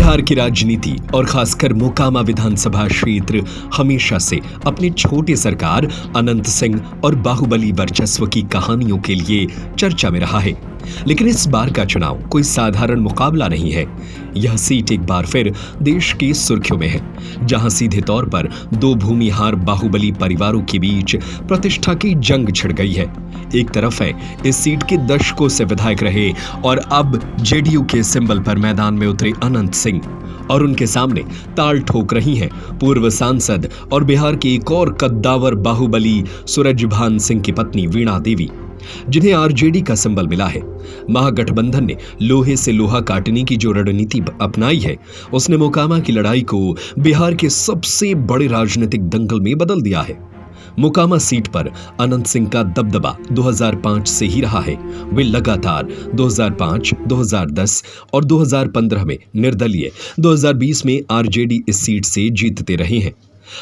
बिहार की राजनीति और खासकर मोकामा विधानसभा क्षेत्र हमेशा से अपनी छोटी सरकार, अनंत सिंह और बाहुबली वर्चस्व की कहानियों के लिए चर्चा में रहा है। लेकिन इस बार का चुनाव कोई साधारण मुकाबला नहीं है। यह सीट एक बार फिर देश की सुर्खियों में है, जहां सीधे तौर पर दो भूमिहार बाहुबली परिवारों के बीच प्रतिष्ठा की जंग छिड़ गई है। एक तरफ है इस सीट के दशकों से विधायक रहे और अब जेडीयू के सिंबल पर मैदान में उतरे अनंत सिंह, और उनके सामने ताल ठोक रही हैं पूर्व सांसद और बिहार के एक और कद्दावर बाहुबली सूरजभान सिंह की पत्नी वीणा देवी, जिन्हें आरजेडी का सिंबल मिला है। महागठबंधन ने लोहे से लोहा काटने की जो रणनीति अपनाई है, उसने मोकामा की लड़ाई को बिहार के सबसे बड़े राजनीतिक दंगल में बदल दिया है। मोकामा सीट पर अनंत सिंह का दबदबा 2005 से ही रहा है। वे लगातार 2005, 2010 और 2015 में निर्दलीय, 2020 में आरजेडी इस सीट से जीतते रहे हैं।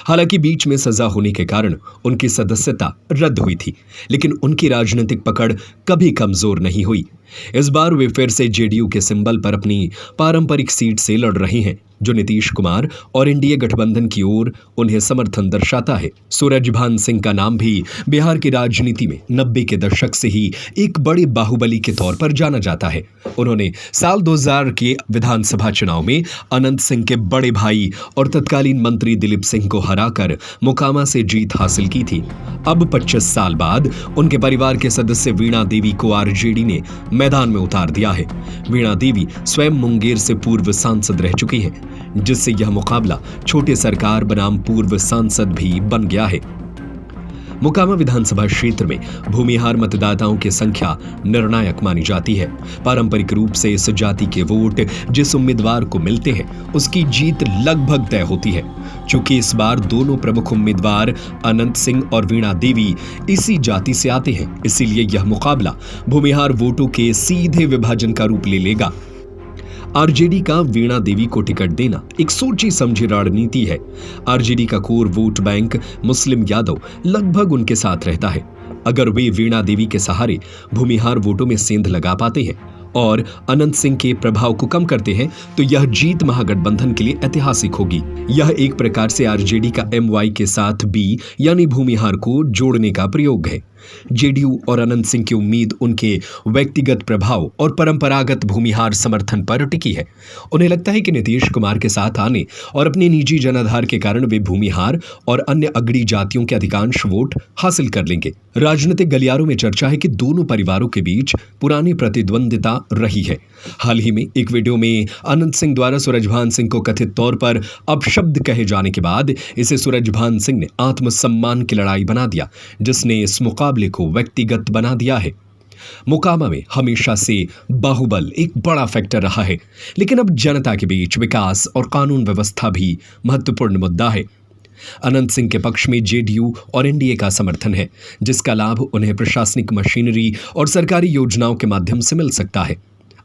हालांकि बीच में सजा होने के कारण उनकी सदस्यता रद्द हुई थी, लेकिन उनकी राजनीतिक पकड़ कभी कमजोर नहीं हुई। इस बार वे फिर से जेडीयू के सिंबल पर अपनी पारंपरिक सीट से लड़ रहे हैं, जो नीतीश कुमार और एनडीए गठबंधन की ओर उन्हें समर्थन दर्शाता है। सूरजभान सिंह का नाम भी बिहार की राजनीति में 90 के दशक से ही एक बड़े बाहुबली के तौर पर जाना जाता है। उन्होंने साल 2000 के विधानसभा चुनाव में अनंत सिंह के बड़े भाई और तत्कालीन मंत्री दिलीप सिंह को हराकर मोकामा से जीत हासिल की थी। अब 25 साल बाद उनके परिवार के सदस्य वीणा देवी को आरजेडी ने मैदान में उतार दिया है। वीणा देवी स्वयं मुंगेर से पूर्व सांसद रह चुकी हैं, जिससे यह मुकाबला छोटे सरकार बनाम पूर्व सांसद भी बन गया है। मोकामा विधानसभा क्षेत्र में भूमिहार मतदाताओं की संख्या निर्णायक मानी जाती है। पारंपरिक रूप से इस जाति के वोट जिस उम्मीदवार को मिलते हैं, उसकी जीत लगभग तय होती है। चूंकि इस बार दोनों प्रमुख उम्मीदवार अनंत सिंह और वीणा देवी इसी जाति से आते हैं, इसीलिए यह मुकाबला भूमिहार वोटों के सीधे विभाजन का रूप ले लेगा। आरजेडी का वीणा देवी को टिकट देना एक सोची समझी रणनीति है। आरजेडी का कोर वोट बैंक मुस्लिम यादव लगभग उनके साथ रहता है। अगर वे वीणा देवी के सहारे भूमिहार वोटों में सेंध लगा पाते हैं और अनंत सिंह के प्रभाव को कम करते हैं, तो यह जीत महागठबंधन के लिए ऐतिहासिक होगी। यह एक प्रकार से आरजेडी का एमवाई के साथ बी यानी भूमिहार को जोड़ने का प्रयोग है। जेडीयू और अनंत सिंह की उम्मीद उनके व्यक्तिगत प्रभाव और परंपरागत भूमिहार समर्थन पर टिकी है। उन्हें लगता है कि नीतीश कुमार के साथ आने और अपने निजी जनाधार के कारण वे भूमिहार और अन्य अगड़ी जातियों के अधिकांश वोट हासिल कर लेंगे। राजनीतिक गलियारों में चर्चा है कि दोनों परिवारों के बीच पुरानी प्रतिद्वंदिता रही है। हाल ही में एक वीडियो में अनंत सिंह द्वारा सूरजभान सिंह को कथित तौर पर अपशब्द कहे जाने के बाद इसे सूरजभान सिंह ने आत्मसम्मान की लड़ाई बना दिया, जिसने इस मुकाबले को व्यक्तिगत बना दिया है। मोकामा में हमेशा से बाहुबल एक बड़ा फैक्टर रहा है, लेकिन अब जनता के बीच विकास और कानून व्यवस्था भी महत्वपूर्ण मुद्दा है। अनंत सिंह के पक्ष में जेडीयू और एनडीए का समर्थन है, जिसका लाभ उन्हें प्रशासनिक मशीनरी और सरकारी योजनाओं के माध्यम से मिल सकता है।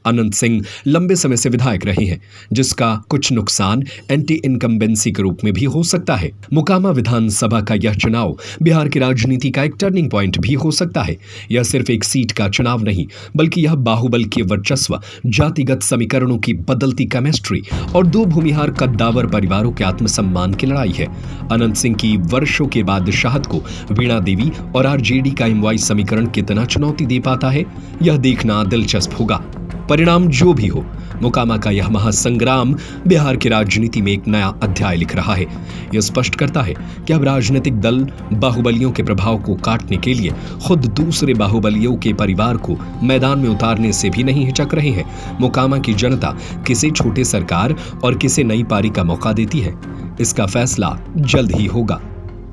अनंत सिंह लंबे समय से विधायक रहे हैं, जिसका कुछ नुकसान एंटी इनकम्बेंसी के रूप में भी हो सकता है। मोकामा विधानसभा का यह चुनाव बिहार की राजनीति का एक टर्निंग पॉइंट भी हो सकता है। यह सिर्फ एक सीट का चुनाव नहीं, बल्कि यह बाहुबल के वर्चस्व, जातिगत समीकरणों की बदलती केमिस्ट्री और दो भूमिहार कद्दावर परिवारों के आत्मसम्मान की लड़ाई है। अनंत सिंह की वर्षों के बादशाहत को वीणा देवी और आरजेडी का एमवाई समीकरण कितना चुनौती दे पाता है, यह देखना दिलचस्प होगा। परिणाम जो भी हो, मोकामा का यह महासंग्राम बिहार की राजनीति में एक नया अध्याय लिख रहा है। यह स्पष्ट करता है कि अब राजनीतिक दल बाहुबलियों के प्रभाव को काटने के लिए खुद दूसरे बाहुबलियों के परिवार को मैदान में उतारने से भी नहीं हिचक रहे हैं। मोकामा की जनता किसे छोटे सरकार और किसे नई पारी का मौका देती है, इसका फैसला जल्द ही होगा।